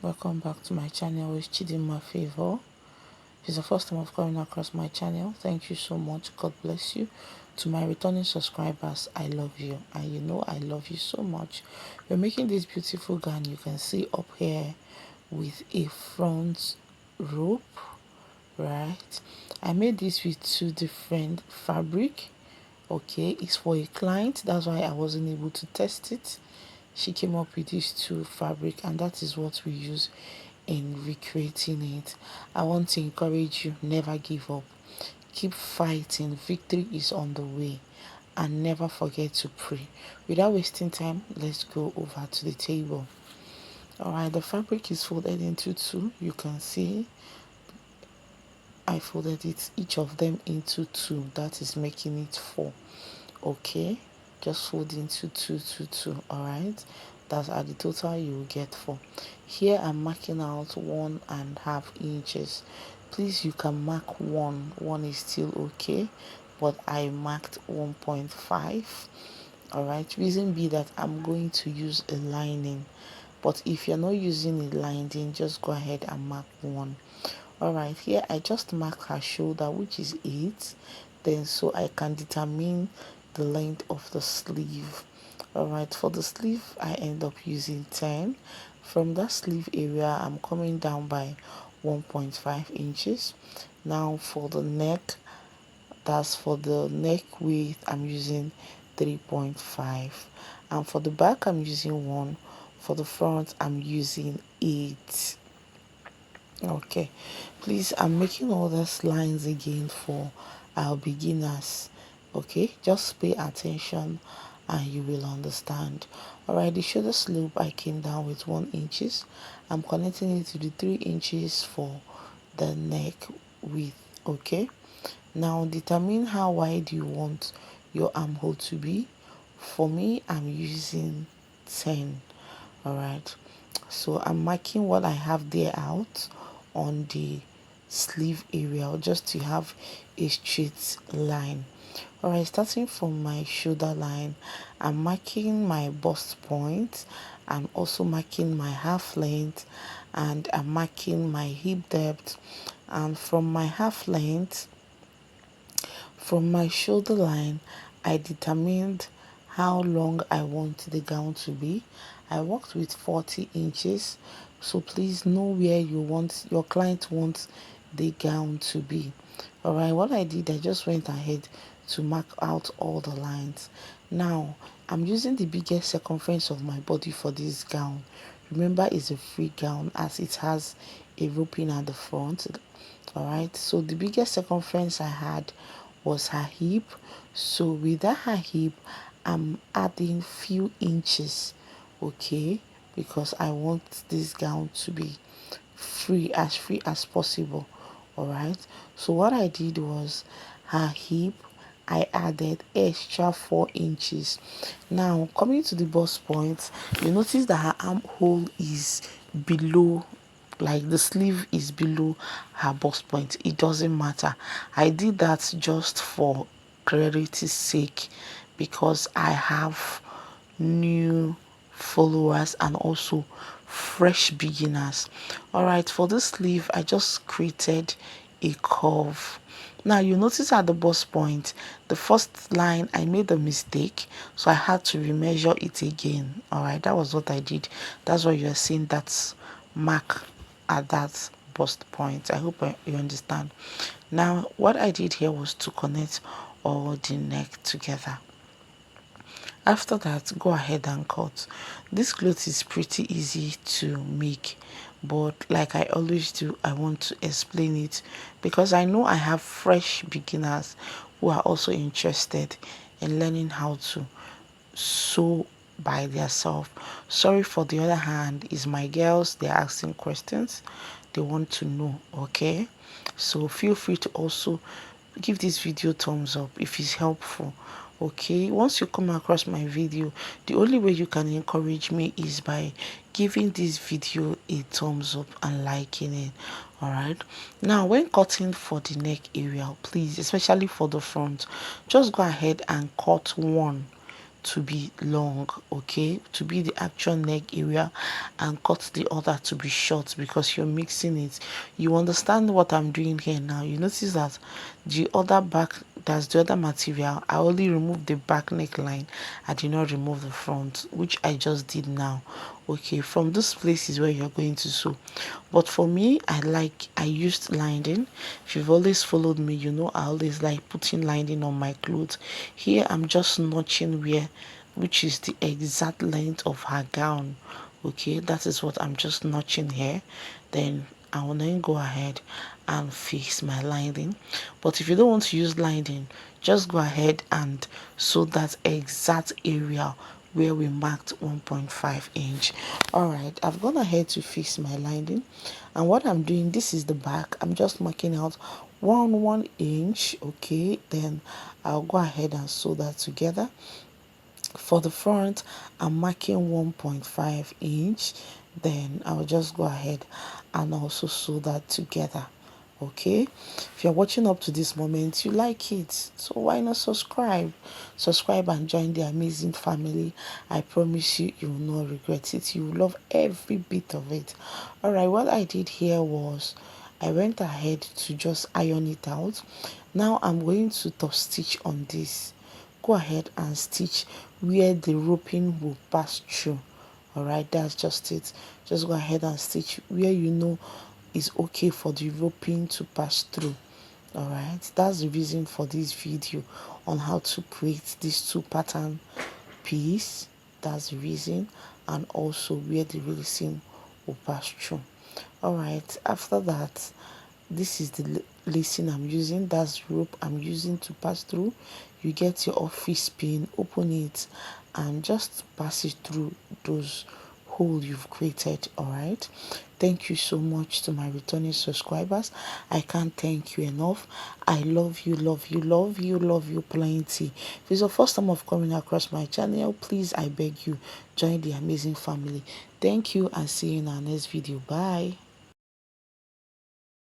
Welcome back to my channel with Chidinma Favor. If it's the first time of coming across my channel, thank you so much. God bless you. To my returning subscribers, I love you, and you know I love you so much. We're making this beautiful gown you can see up here with a front rope, right? I made this with two different fabric. Okay, it's for a client, that's why I wasn't able to test it. She came up with these two fabric, and that is what we use in recreating it. I want to encourage you, never give up, keep fighting, victory is on the way, and never forget to pray. Without wasting time, let's go over to the table. All right, the fabric is folded into two. You can see I folded it, each of them into two, that is making it four. Okay, just fold into two. All right, that's at the total you will get four. Here I'm marking out 1.5 inches. Please, you can mark one is still okay, but I marked 1.5. all right, reason be that I'm going to use a lining, but if you're not using a lining, just go ahead and mark one. All right, here I just mark her shoulder, which is 8, then so I can determine the length of the sleeve. All right, for the sleeve I end up using 10. From that sleeve area I'm coming down by 1.5 inches. Now for the neck, that's for the neck width, I'm using 3.5, and for the back I'm using 1. For the front I'm using 8. Okay, please, I'm making all these lines again for our beginners. Okay, just pay attention and you will understand. All right, the shoulder slope I came down with 1 inches. I'm connecting it to the 3 inches for the neck width. Okay, now determine how wide you want your armhole to be. For me, I'm using 10. All right, so I'm marking what I have there out on the sleeve area, just to have a straight line. All right, starting from my shoulder line, I'm marking my bust point. I'm also marking my half length, and I'm marking my hip depth. And from my half length, from my shoulder line, I determined how long I want the gown to be. I worked with 40 inches, so please know where your client wants the gown to be. All right, what I did, I just went ahead to mark out all the lines. Now I'm using the biggest circumference of my body for this gown. Remember, it's a free gown as it has a roping at the front. All right, so the biggest circumference I had was her hip. So with that her hip, I'm adding few inches, okay, because I want this gown to be free as possible. All right, so what I did was her hip, I added extra 4 inches. Now coming to the bust point, you notice that her armhole is below, like the sleeve is below her bust point. It doesn't matter, I did that just for clarity's sake, because I have new followers and also fresh beginners. All right, for this sleeve I just created a curve. Now you notice at the bust point, the first line I made a mistake, so I had to remeasure it again. All right, that was what I did. That's why you're seeing that mark at that bust point. I hope you understand. Now what I did here was to connect all the neck together. After that, go ahead and cut. This cloth is pretty easy to make, but like I always do, I want to explain it because I know I have fresh beginners who are also interested in learning how to sew by themselves. Sorry, for the other hand, is my girls, they're asking questions, they want to know. Okay, so feel free to also give this video thumbs up if it's helpful. Okay, once you come across my video, the only way you can encourage me is by giving this video a thumbs up and liking it. All right, now when cutting for the neck area, please, especially for the front, just go ahead and cut one to be long, okay, to be the actual neck area, and cut the other to be short because you're mixing it. You understand what I'm doing here now? You notice that the other back, that's the other material, I only removed the back neckline, I did not remove the front, which I just did now. Okay, from this place is where you're going to sew. But for me, I used lining. If you've always followed me, you know I always like putting lining on my clothes. Here I'm just notching where, which is the exact length of her gown. Okay, that is what I'm just notching here. Then I will then go ahead and fix my lining. But if you don't want to use lining, just go ahead and sew that exact area where we marked 1.5 inch. All right, I've gone ahead to fix my lining, and what I'm doing, this is the back, I'm just marking out 1 inch. Okay, then I'll go ahead and sew that together. For the front, I'm marking 1.5 inch. Then I'll just go ahead and also sew that together. Okay, if you're watching up to this moment, you like it, so why not subscribe and join the amazing family. I promise you, you will not regret it. You will love every bit of it. All right, what I did here was I went ahead to just iron it out. Now I'm going to top stitch on this. Go ahead and stitch where the roping will pass through. All right, that's just it. Just go ahead and stitch where you know is okay for the roping to pass through. All right, that's the reason for this video on how to create these two pattern piece. That's the reason, and also where the releasing will pass through. All right, after that, this is the lacing I'm using. That's rope I'm using to pass through. You get your office pin, open it, and just pass it through those hole you've created. All right, thank you so much to my returning subscribers. I can't thank you enough. I love you, love you, love you, love you plenty. If it's your first time of coming across my channel, please, I beg you, join the amazing family. Thank you, and see you in our next video. Bye.